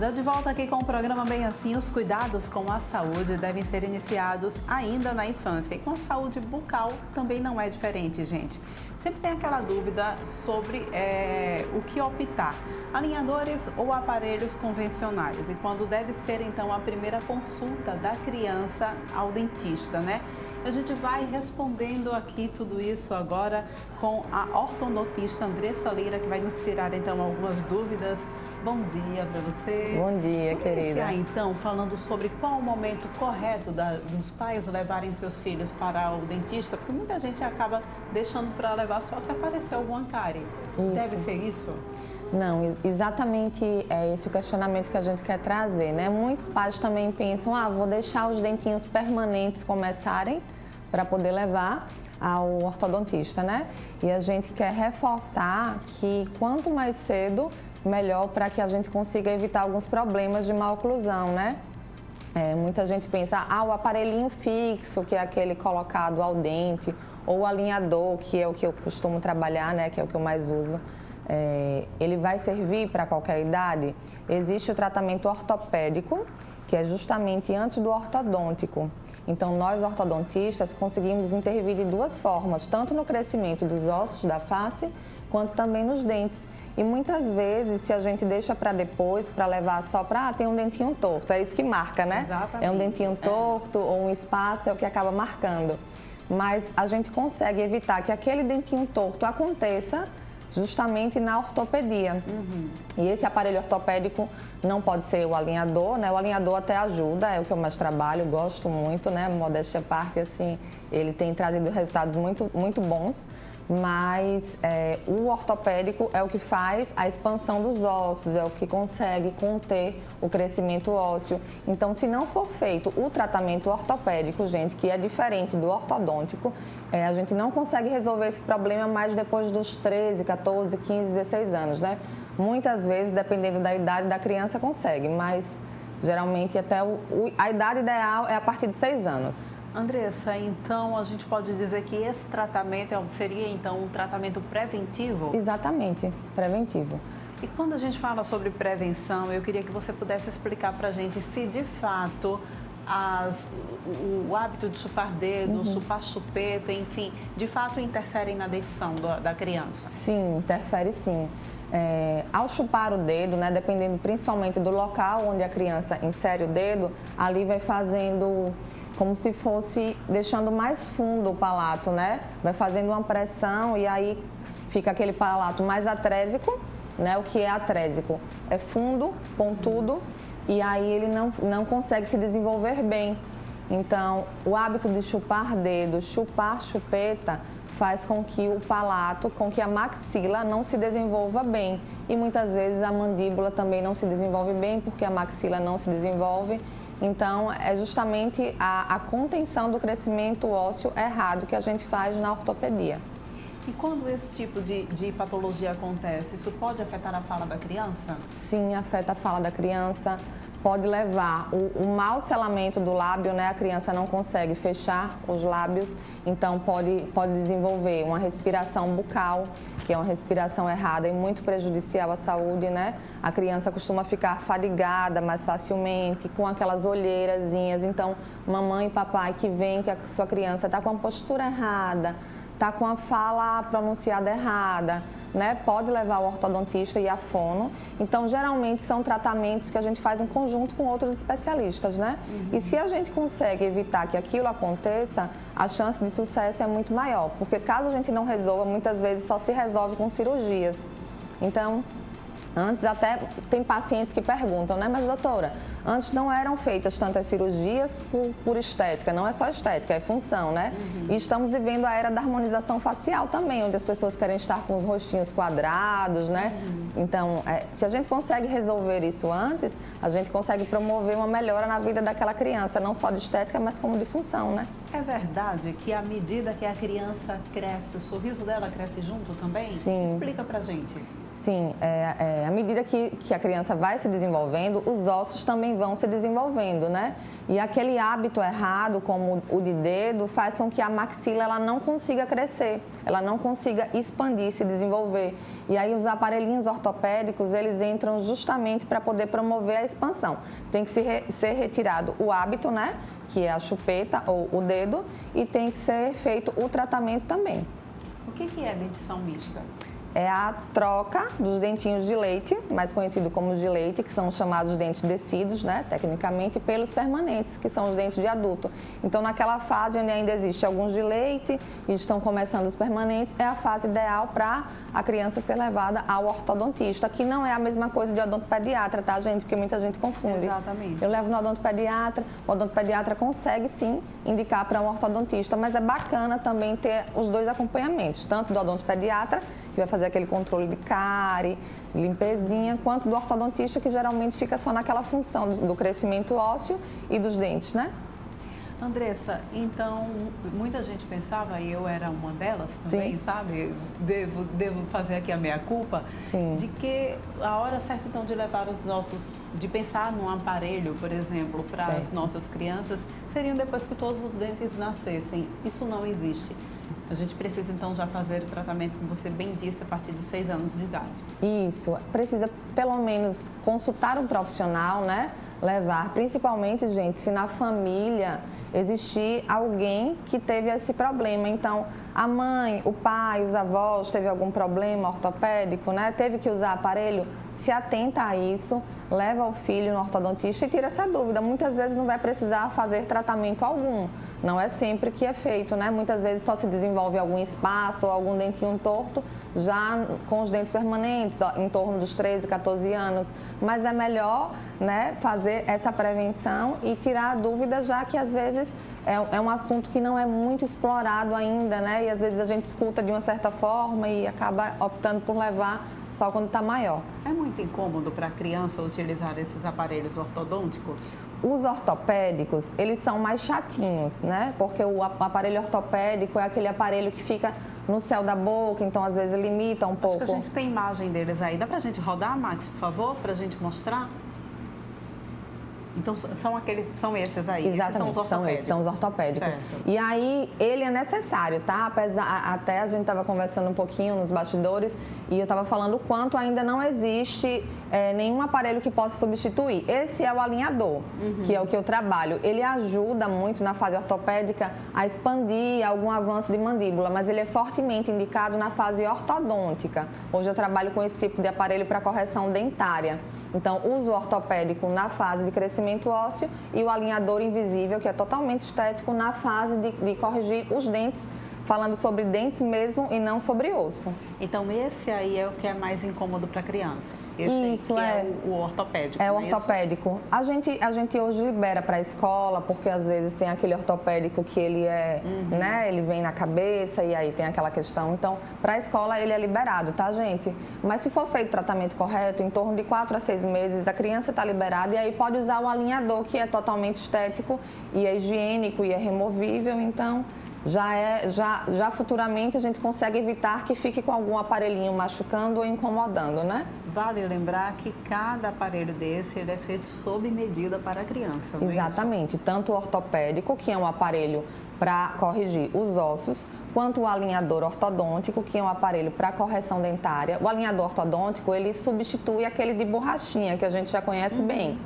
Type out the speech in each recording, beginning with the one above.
Já de volta aqui com o programa Bem Assim, os cuidados com a saúde devem ser iniciados ainda na infância. E com a saúde bucal também não é diferente, gente. Sempre tem aquela dúvida sobre o que optar, alinhadores ou aparelhos convencionais. E quando deve ser, então, a primeira consulta da criança ao dentista, né? A gente vai respondendo aqui tudo isso agora com a ortodontista Andressa Lira, que vai nos tirar, então, algumas dúvidas. Bom dia para você. Bom dia, querida. Iniciar, então, falando sobre qual o momento correto dos pais levarem seus filhos para o dentista, porque muita gente acaba deixando para levar só se aparecer alguma cárie. Isso. Deve ser isso? Não, exatamente é esse o questionamento que a gente quer trazer, né? Muitos pais também pensam, vou deixar os dentinhos permanentes começarem para poder levar ao ortodontista, né? E a gente quer reforçar que quanto mais cedo, melhor para que a gente consiga evitar alguns problemas de maloclusão, né? Muita gente pensa, o aparelhinho fixo, que é aquele colocado ao dente, ou o alinhador, que é o que eu costumo trabalhar, né? Que é o que eu mais uso. Ele vai servir para qualquer idade? Existe o tratamento ortopédico, que é justamente antes do ortodôntico. Então, nós ortodontistas conseguimos intervir de duas formas, tanto no crescimento dos ossos da face, quanto também nos dentes. E muitas vezes, se a gente deixa para depois, para levar só para tem um dentinho torto, é isso que marca, né? Exatamente. É um dentinho torto ou um espaço, é o que acaba marcando. Mas a gente consegue evitar que aquele dentinho torto aconteça justamente na ortopedia. E esse aparelho ortopédico não pode ser o alinhador, né? O alinhador até ajuda, é o que eu mais trabalho, gosto muito, né? Modéstia à parte, assim, ele tem trazido resultados muito, muito bons. Mas o ortopédico é o que faz a expansão dos ossos, é o que consegue conter o crescimento ósseo. Então, se não for feito o tratamento ortopédico, gente, que é diferente do ortodôntico, a gente não consegue resolver esse problema mais depois dos 13, 14, 15, 16 anos, né? Muitas vezes, dependendo da idade da criança, consegue, mas geralmente até a idade ideal é a partir de 6 anos. Andressa, então a gente pode dizer que esse tratamento seria então um tratamento preventivo? Exatamente, preventivo. E quando a gente fala sobre prevenção, eu queria que você pudesse explicar para a gente se de fato o hábito de chupar dedo, chupar chupeta, enfim, de fato interferem na dentição da criança? Sim, interfere sim. Ao chupar o dedo, né, dependendo principalmente do local onde a criança insere o dedo, ali vai fazendo como se fosse deixando mais fundo o palato, né? Vai fazendo uma pressão e aí fica aquele palato mais atrésico, né? O que é atrésico? É fundo, pontudo, e aí ele não consegue se desenvolver bem. Então, o hábito de chupar dedo, chupar chupeta, faz com que o palato, com que a maxila não se desenvolva bem. E muitas vezes a mandíbula também não se desenvolve bem, porque a maxila não se desenvolve. Então, é justamente a contenção do crescimento ósseo errado que a gente faz na ortopedia. E quando esse tipo de patologia acontece, isso pode afetar a fala da criança? Sim, afeta a fala da criança. Pode levar o mau selamento do lábio, né? A criança não consegue fechar os lábios, então pode desenvolver uma respiração bucal, que é uma respiração errada e muito prejudicial à saúde, né? A criança costuma ficar fadigada mais facilmente, com aquelas olheirazinhas. Então, mamãe e papai que veem que a sua criança está com a postura errada, está com a fala pronunciada errada, né? Pode levar o ortodontista e a fono. Então, geralmente, são tratamentos que a gente faz em conjunto com outros especialistas, né? E se a gente consegue evitar que aquilo aconteça, a chance de sucesso é muito maior. Porque caso a gente não resolva, muitas vezes só se resolve com cirurgias. Então, antes até tem pacientes que perguntam, né? Mas, doutora, antes não eram feitas tantas cirurgias por estética, não é só estética, é função, né? E estamos vivendo a era da harmonização facial também, onde as pessoas querem estar com os rostinhos quadrados, né? Então, se a gente consegue resolver isso antes, a gente consegue promover uma melhora na vida daquela criança, não só de estética, mas como de função, né? É verdade que à medida que a criança cresce, o sorriso dela cresce junto também? Sim. Explica pra gente. Sim, À medida que a criança vai se desenvolvendo, os ossos também vão se desenvolvendo, né? E aquele hábito errado, como o de dedo, faz com que a maxila ela não consiga crescer, ela não consiga expandir, se desenvolver. E aí os aparelhinhos ortopédicos, eles entram justamente para poder promover a expansão. Tem que ser retirado o hábito, né? Que é a chupeta ou o dedo, e tem que ser feito o tratamento também. O que é dentição mista? É a troca dos dentinhos de leite, mais conhecido como de leite, que são chamados dentes descidos, né, tecnicamente, pelos permanentes, que são os dentes de adulto. Então, naquela fase onde ainda existe alguns de leite e estão começando os permanentes, é a fase ideal para a criança ser levada ao ortodontista, que não é a mesma coisa de odontopediatra, tá, gente? Porque muita gente confunde. Exatamente. Eu levo no odontopediatra, o odontopediatra consegue, sim, indicar para um ortodontista, mas é bacana também ter os dois acompanhamentos, tanto do odontopediatra, que vai fazer aquele controle de cárie, limpezinha, quanto do ortodontista, que geralmente fica só naquela função do crescimento ósseo e dos dentes, né? Andressa, então, muita gente pensava, e eu era uma delas também, Sim. sabe? Devo fazer aqui a meia-culpa, de que a hora certa, então, de levar os nossos, de pensar num aparelho, por exemplo, para as nossas crianças, seriam depois que todos os dentes nascessem. Isso não existe. A gente precisa, então, já fazer o tratamento, como você bem disse, a partir dos 6 anos de idade. Isso, precisa pelo menos consultar um profissional, né? Levar, principalmente, gente, se na família existir alguém que teve esse problema. Então, a mãe, o pai, os avós teve algum problema ortopédico, né? Teve que usar aparelho, se atenta a isso, leva o filho no ortodontista e tira essa dúvida. Muitas vezes não vai precisar fazer tratamento algum. Não é sempre que é feito, né? Muitas vezes só se desenvolve algum espaço ou algum dentinho torto já com os dentes permanentes, ó, em torno dos 13, 14 anos. Mas é melhor, né, fazer essa prevenção e tirar a dúvida, já que às vezes é um assunto que não é muito explorado ainda, né? E às vezes a gente escuta de uma certa forma e acaba optando por levar só quando está maior. É muito incômodo para a criança utilizar esses aparelhos ortodônticos? Os ortopédicos, eles são mais chatinhos, né? Porque o aparelho ortopédico é aquele aparelho que fica no céu da boca, então às vezes limita um pouco. Acho que a gente tem imagem deles aí. Dá pra gente rodar, Max, por favor, pra gente mostrar? Então, são esses aí? Exatamente, esses são os ortopédicos. Certo. E aí, ele é necessário, tá? Até a gente estava conversando um pouquinho nos bastidores e eu estava falando o quanto ainda não existe nenhum aparelho que possa substituir. Esse é o alinhador, que é o que eu trabalho. Ele ajuda muito na fase ortopédica a expandir algum avanço de mandíbula, mas ele é fortemente indicado na fase ortodôntica. Hoje eu trabalho com esse tipo de aparelho para correção dentária. Então, uso o ortopédico na fase de crescimento ósseo e o alinhador invisível, que é totalmente estético, na fase de corrigir os dentes, falando sobre dentes mesmo e não sobre osso. Então, esse aí é o que é mais incômodo para a criança? Isso, é o ortopédico, é o não é ortopédico. A gente hoje libera para a escola, porque às vezes tem aquele ortopédico que ele né, ele vem na cabeça e aí tem aquela questão. Então, para a escola ele é liberado, tá, gente? Mas se for feito o tratamento correto, em torno de 4 a 6 meses, a criança está liberada e aí pode usar o alinhador, que é totalmente estético e é higiênico e é removível, então já futuramente a gente consegue evitar que fique com algum aparelhinho machucando ou incomodando, né? Vale lembrar que cada aparelho desse ele é feito sob medida para a criança, não é Exatamente, tanto o ortopédico, que é um aparelho para corrigir os ossos, quanto o alinhador ortodôntico, que é um aparelho para correção dentária. O alinhador ortodôntico, ele substitui aquele de borrachinha, que a gente já conhece bem.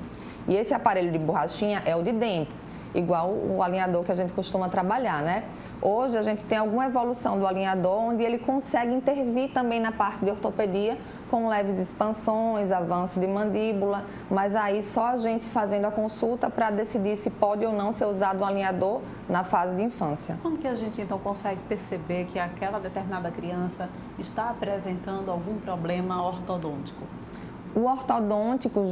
E esse aparelho de borrachinha é o de dentes, igual o alinhador que a gente costuma trabalhar, né? Hoje a gente tem alguma evolução do alinhador, onde ele consegue intervir também na parte de ortopedia, com leves expansões, avanço de mandíbula, mas aí só a gente fazendo a consulta para decidir se pode ou não ser usado um alinhador na fase de infância. Como que a gente então consegue perceber que aquela determinada criança está apresentando algum problema ortodôntico? O ortodôntico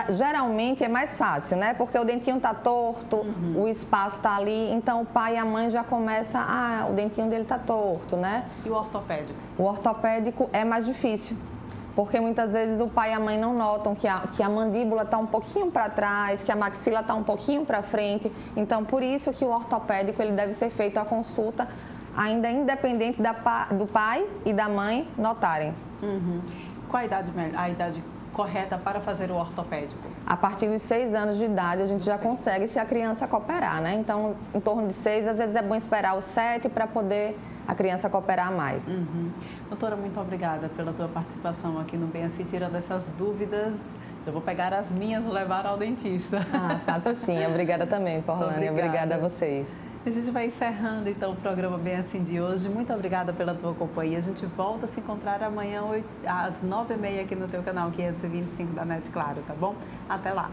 geralmente é mais fácil, né? Porque o dentinho está torto, o espaço está ali, então o pai e a mãe já começam, o dentinho dele está torto, né? E o ortopédico? O ortopédico é mais difícil, porque muitas vezes o pai e a mãe não notam que a mandíbula está um pouquinho para trás, que a maxila está um pouquinho para frente. Então, por isso que o ortopédico ele deve ser feito a consulta ainda independente do pai e da mãe notarem. Qual a idade correta para fazer o ortopédico? A partir dos 6 anos de idade, a gente já consegue se a criança cooperar, né? Então, em torno de 6, às vezes é bom esperar os 7 para poder a criança cooperar mais. Doutora, muito obrigada pela tua participação aqui no Bem Assim, tirando essas dúvidas. Eu vou pegar as minhas e levar ao dentista. Faça sim. Obrigada também, Porlane. Obrigada a vocês. A gente vai encerrando, então, o programa Bem Assim de hoje. Muito obrigada pela tua companhia. A gente volta a se encontrar amanhã às 9h30 aqui no teu canal 525 da NET Claro, tá bom? Até lá!